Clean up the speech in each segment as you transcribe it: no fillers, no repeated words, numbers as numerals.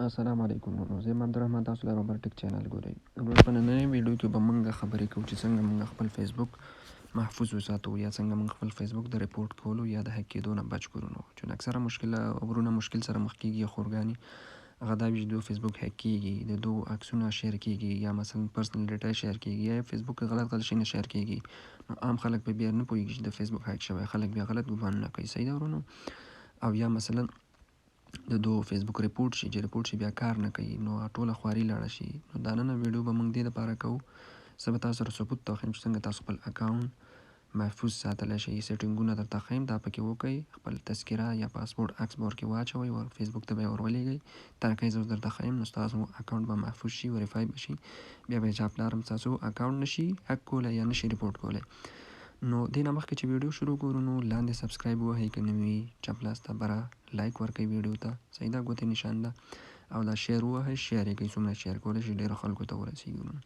السلام علیکم ورونو، زه عبدالرحمن، تاسو لپاره بل ټیک چینل ګورئ. ورونو په نننۍ ویډیو کې به موږ خبرې کوو چې څنګه موږ خپل فیسبوک محفوظ وساتو یا څنګه موږ خپل فیسبوک د ریپورټ کولو یا د هک کېدو نه بچ کړو. چې اکثره مشکل سره مخ کېږي خورګاني هغه دا وي چې دوی فیسبوک هک کېږي، د دوی عکسونه شیر کېږي یا مثلا پرسنل ډیټا شیر کېږي یا فیسبوک غلط شیونه شیر کېږي. نو عام خلک به بیا نه پوهېږي چې د فیسبوک هک شوی، خلک بیا غلط ګمانونه کوي. صحیح ده ورونو؟ او یا مثلا د دو فیسبوک ریپورټ شي چې ریپورټ شي بیا کار نه کوي، نو ټوله خواري لاړه شي. نو دا نن ویډیو به موږ دې دپاره کوو، زه به تاسو سره ثبوت ته ښیم چې څنګه تاسو خپل اکاونټ محفوظ ساتلی شئ. سیټینګونه درته ښیم، دا پکې وکئ، خپل تذکره یا پاسپورټ عکس به ورکې واچوئ او فیسبوک ته به یې ورولېږئ. طریقې زه درته ښیم، نو ستاسو اکاونټ به محفوظ شي، ویریفای به شي، بیا به چا پلار هم ستاسو اکاونټ نشي هک کولی یا نشي ریپورټ کولی. نو دې نه مخکې چې ویډیو شروع کړو نو لاندې سبسکرایب ووهئ، که نه وي چپ لاس ته بره لایک ورکړئ ویډیو ته، صحیح ده، ګوتې نشان ده، او دا شیر ووهئ، شیر یې کوئ، څومره شیر کولی شي ډېرو خلکو ته ورسېږي. ورونو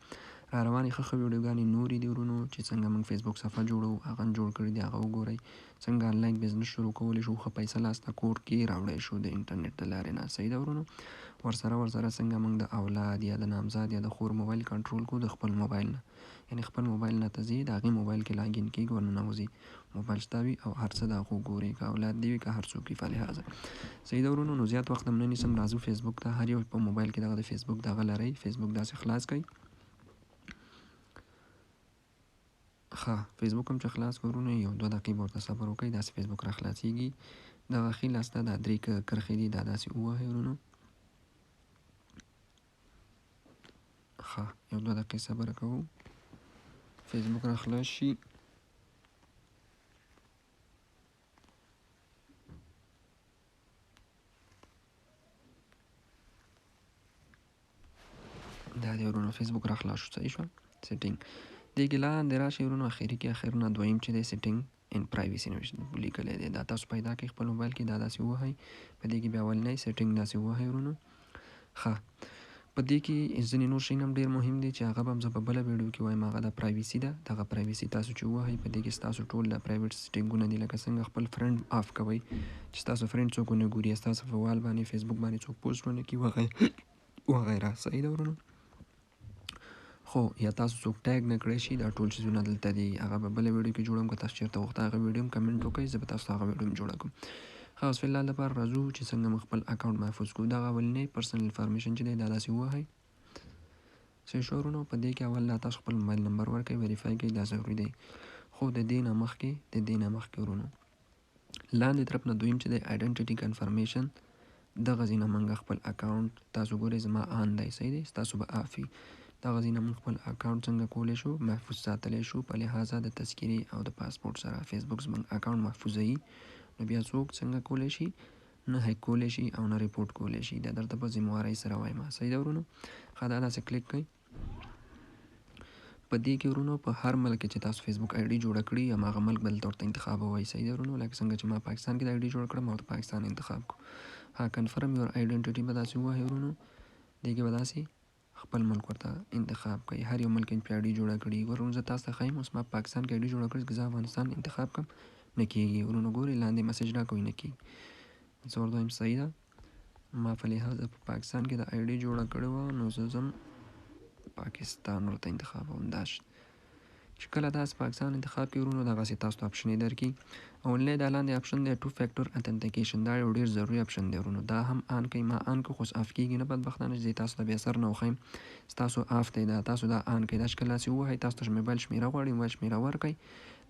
را روانې ښه ویډیوګانې نورې دي ورونو، چې څنګه موږ فیسبوک صفحه جوړو، هغه جوړ کړي دي، هغه وګورئ. څنګه آنلاین بزنس شروع کولی شو، ښه پیسه لاسته کور کې راوړی شو د انټرنیټ د لارې نه. صحیح ده ورونو؟ ورسره څنګه موږ د اولاد یا د نامزاد یا د خور موبایل کنټرول کوو د خپل موبایل نه. یعنې خپل موبایل نه ته ځي، د هغې موبایل کې لاګین کېږي، ورننوځي، موبایل شته وي او هر څه د هغو ګوري، که اولاد دي وي که هر څوک وي فلحاظه. صحیح ده ورونو؟ نو زیات وخت هم نه نیسم، راځو فیسبوک ته. هر یو په موبایل کې دغه د فیسبوک دغه لرئ، فیسبوک داسې خلاص کړئ. ښه فیسبوک هم چې خلاص کړو ورونو، یو 2 دقیقې به ورته صبر وکړئ، داسې فیسبوک را خلاصېږي. دغه ښي لاس ته دا 3 کرښې دي، دا داسې ووهئ ورونو. ښه یو 2 دقیقې صبر کوو، فیسبوک را خلاص شي. دا دی ورونو فیسبوک را خلاص شو. صحیح شوه. سیټینګ دې کې لاندې راشئ ورونو، اخري کې اخر نه دویم چې دی سیټینګ ان پرایویسي لیکلی دی، دا تاسو پیدا کړئ خپل موبایل کې، دا داسې ووهئ. په دې کې بیا اولنی سیټینګ داسې ووهئ ورونو. ښه په دې کې ځینې نور شیان هم ډېر مهم دي چې هغه به هم زه په بله ویډیو کې وایم. هغه د پرایویسي ده، دغه پرایویسي تاسو چې ووهئ په دې کې ستاسو ټول د پرایویټ سیټینګونه دي، لکه څنګه خپل فرند آف کوئ چې ستاسو فرند څوک ونه ګوري، ستاسو په وال باندې فیسبوک باندې څوک پوسټ ونه کړي وغیره. صحیح ده ورونو؟ خو یا تاسو څوک ټیګ نه کړی شي، دا ټول چیزونه دلته دي، هغه به بله ویډیو کې جوړوم. که تاسو چېرته غوښته هغه ویډیو هم کمنټ وکړئ، زه به تاسو ته هغه ویډیو هم جوړه کړم. ښه اوس فلحال لپاره راځو چې څنګه موږ خپل اکاونټ محفوظ کړو. دغه اولنی پرسنل انفارمیشن چې دی دا داسې ووهئ. صحیح شو ورونو؟ په دې کې اول لا تاسو خپل موبایل نمبر ورکړئ، ویریفای کړئ، دا ضروري دی. خو د دې نه مخکې ورونو لاندې طرف نه دویم چې دی آیډنټیټي کنفرمیشن، دغه ځای نه موږ خپل اکاونټ، تاسو ګورئ زما آن دی، صحیح دی، ستاسو به آف وي. دغه ځای نه موږ خپل اکاونټ څنګه کولی شو محفوظ ساتلی شو، په لحاظه د تذکرې او د پاسپورټ سره. فیسبوک زموږ اکاونټ محفوظوي، نو بیا څوک څنګه کولی شي نه هیک کولی شي او نه ریپورټ کولی شي. دا درته په ذمهوارۍ سره وایم. صحیح ده ورونو؟ ښه دا داسې کلیک کړئ. په دې کې ورونو په هر ملک چې تاسو فیسبوک آی ډي جوړه کړي هماغه ملک به دلته ورته انتخابوئ. صحیح ده ورونو؟ لکه څنګه چې ما پاکستان کې د آی ډي جوړه کړه، ما ورته پاکستان انتخاب کړو. ها کنفرم یور آیډنټیټي به داسې ووهئ ورونو. دې کې به داسې خپل ملک ورته انتخاب کړئ. هر یو ملک پې آی ډي جوړه کړي. ورونو زه تاسو ته ښیم، اوس ما پاکستان کې آی ډي جوړه کړې، که زه افغانستان انتخاب کړم نه کېږي. ورونو ګورئ لاندې مسیج راکوئ، نه کېږي. زه ورته وایم صحیح ده، ما په لحاظه په پاکستان کې د آی ډي جوړه کړې وه، نو زه ځم پاکستان ورته انتخابوم. دا چې کله تاسو پاکستان انتخاب کړئ ورونو، دغسې تاسو ته اپشن یې درکړي. اولنی دا لاندې اپشن دی 2 فیکټور اتنټیکیشن، دا یو ډېر ضروري اپشن دی ورونو. دا هم آن کړئ. ما آن کړو خو آف کېږي نه بدبختانه، چې تاسو ته بیا سر نه وښیم. ستاسو آف دی دا، تاسو دا آن کړئ. دا چې کله داسې ووهئ، تاسو ته موبایل شمېره غواړي، موبایل شمېره ورکړئ،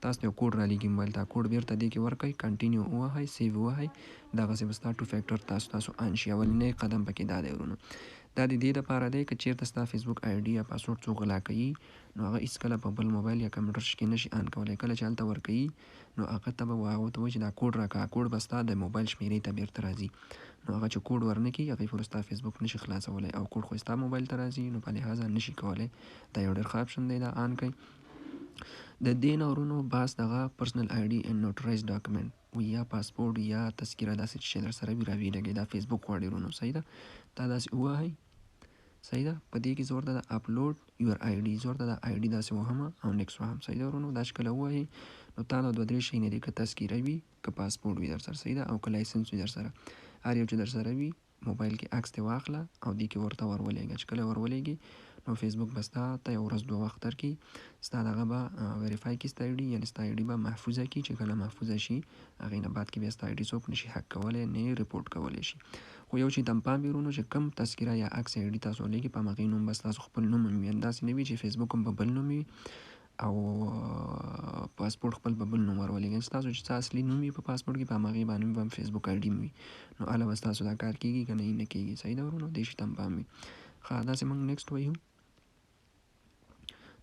تاسو ته یو کوډ رالیږي موبایل ته، کوډ بېرته دې کې ورکړئ، کنټینیو ووهئ، سیو ووهئ، دغسې به ستا 2 فیکټور تاسو آن شي. اولنی قدم پکې دا دی ورونو. دا د دې دپاره دی که چېرته ستا فیسبوک آی ډي یا پاسورډ څوک غلا کوي، نو هغه هېڅکله په بل موبایل یا کمپیوټر کې نشي آن کولی. کله چې هلته ورکوي نو هغه ته به هغه ته وایي چې دا کوډ راکړه، کوډ به ستا د موبایل شمېرې ته بېرته راځي. نو هغه چې کوډ ورنه کړي، هغې پورې ستا فیسبوک نشي خلاصولی، او کوډ خو ستا موبایل ته راځي، نو په لحاظه نشي کولی. دا یو ډېر ښه اپشن دی، دا آن کړئ. د دې نه ورونو بس دغه پرسنل آی ډي اینډ نوټرایز ډاکومنټ یا پاسپورټ یا تذکره داسې چې در سره وي راویلږئ، دا فیسبوک غواړي ورونو. صحیح ده؟ دا داسې ووهئ. صحیح ده؟ په دې کې زه ورته د اپلوډ یور آی ډي، زه ورته د آی ډي داسې وهم او نیکس وهم. صحیح ده ورونو؟ دا چې کله ووهئ نو تا له 2-3 شیونه دي، که تذکره وي، که پاسپورټ وي در سره، صحیح ده، او که لایسنس وي در سره. هر یو چې در سره وي موبایل کې عکس ته واخله او دې کې ورته ورولېږه. چې کله ورولېږي نو فیسبوک به ستا ته یو ورځ 2 وخت درکړي، ستا دغه به ویریفای کړي ستا آی ډي، یعنې ستا آی ډي به محفوظه کړي. چې کله محفوظه شي هغې نه بعد کې بیا ستا آی ډي څوک نشي هک کولی نه یې ریپورټ کولی شي. خو یو شي ته هم پام وي ورونو چې کوم تذکره یا عکس آی ډي تاسو ولېږي په همغې نوم به ستاسو خپل نوم هم وي، داسې نه وي چې فیسبوک هم په بل نوم وي او پاسپورټ خپل په بل نوم ورولېږئ. ستاسو چې څه اصلي نوم وي په پاسپورټ کې په همغې باندې به هم فیسبوک آی ډي هم وي، نو هله به ستاسو دا کار کېږي که نه یې نه کېږي. صحیح ده ورونو، دې شي ته هم پام وي. ښه داسې موږ نیکسټ وایو.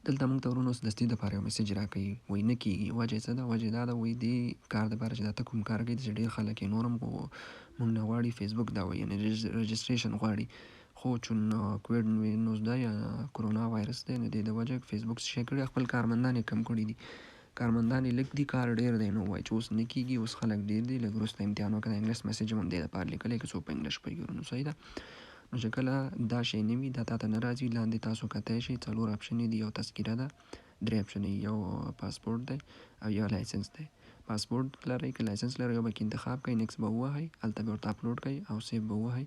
دلته موږ ته ورونو دستي دپاره یو میسج راکوي، وایي نه کېږي. وجه یې څه ده؟ وجه دا ده وایي دې کار دپاره چې دا ته کوم کار کوي چې ډېر خلک یې نور هم موږ نه غواړي فیسبوک دا وایي، یعنې رجسټریشن غواړي. خو چون کوویډ 19 ده یا کرونا وایرس دی، نو دې د وجه فیسبوک څه شی کړي، خپل کارمندان یې کم کړي دي. کارمندان یې لږ دي، کار ډېر دی. نو وایي چې اوس نه کېږي، اوس خلک ډېر دي، لږ وروسته امتحان وکړه. انګلیس میسج هم دې دپاره لیکلی که څوک په انګلیش پوهېږي ورونو. صحیح ده. نو چې کله دا شی نه وي، دا تا ته نه راځي، لاندې تاسو کتی شئ 4 اپشن دي. یو تذکره ده، 3 اپشن یو پاسپورټ دی او یو لایسنس دی. پاسپورټ لرئ که لایسنس لرئ یو به کې انتخاب کړئ، نیکس به ووهئ، هلته به ورته اپلوډ کړئ او سیو به ووهئ.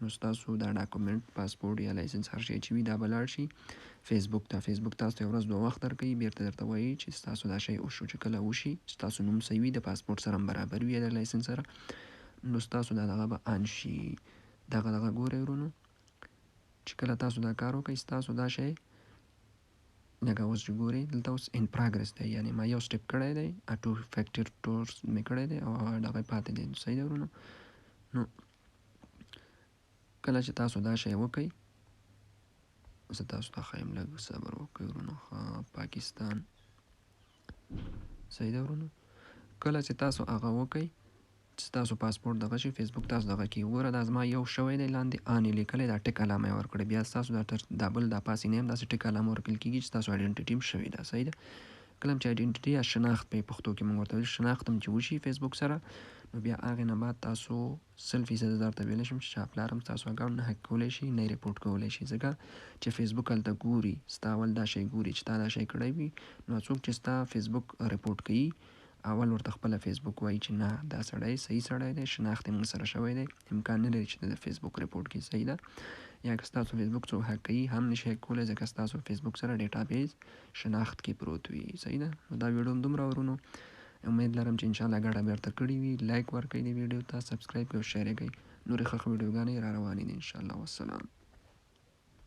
نو ستاسو دا ډاکومنټ پاسپورټ یا لایسنس هر شی چې وي دا به لاړ شي فیسبوک ته. فیسبوک تاسو ته یو ورځ 2 وخت درکوي، بیرته درته وایي چې ستاسو دا شی وشو. چې کله وشي ستاسو نوم صحیح وي، د پاسپورټ سره هم برابر وي یا د لایسنس سره، نو ستاسو دا دغه به آن شي. دغه ګورئ ورونو، چې کله تاسو دا کار وکړئ ستاسو دا شی لکه اوس چې ګورئ دلته اوس ان پراګرس دی، یعنې ما یو سټپ کړی دی، 2 فیکټر ټورس مې کړی دی او هغه دغه پاتې دی. صحیح ده ورونو. نو کله چې تاسو دا شی وکړئ، زه تاسو ته ښایم، لږ صبر وکړئ ورونو. پاکستان. صحیح ده ورونو. کله چې تاسو هغه وکړئ چې تاسو پاسپورټ دغه شي، فیسبوک تاسو دغه کوي. وګوره دا زما یو شوی دی لاندې آن یې لیکلی، دا ټک علامه یې ورکړې، بیا ستاسو دا بل دا پاسې نه هم داسې ټک علامه ورکړل کېږي چې ستاسو آیډنټټي هم شوې ده. صحیح ده. کله هم چې آیډنټټي یا شناخت په پښتو کې موږ ورته وایو، شناخت هم چې وشي فیسبوک سره، نو بیا هغې نه بعد تاسو 100% زه درته ویلی شم چې چا پلار هم ستاسو اکاونټ نه هک کولی شي نه یې ریپورټ کولی شي، ځکه چې فیسبوک هلته ګوري، ستا اول دا شی ګوري چې تا دا شی کړی وي. نو څوک چې ستا فیسبوک ریپورټ کوي اول ورته خپله فیسبوک وایي چې نه دا سړی صحیح سړی دی، شناخت یې موږ سره شوی دی، امکان نه لري چې د فیسبوک ریپورټ کړي. صحیح ده. یا که ستاسو فیسبوک څوک هک کوي هم نشي هک کولی، ځکه ستاسو فیسبوک سره ډیټا بیس شناخت کې پروت وي. صحیح ده. نو دا ویډیو هم دومره ورونو، امید لرم چې انشاءالله ګټه به درته کړې وي. لایک ورکړئ دې ویډیو ته، سبسکرایب کړئ او شیر یې کړئ. نورې ښه ویډیوګانې را روانې دي انشاءالله. والسلام.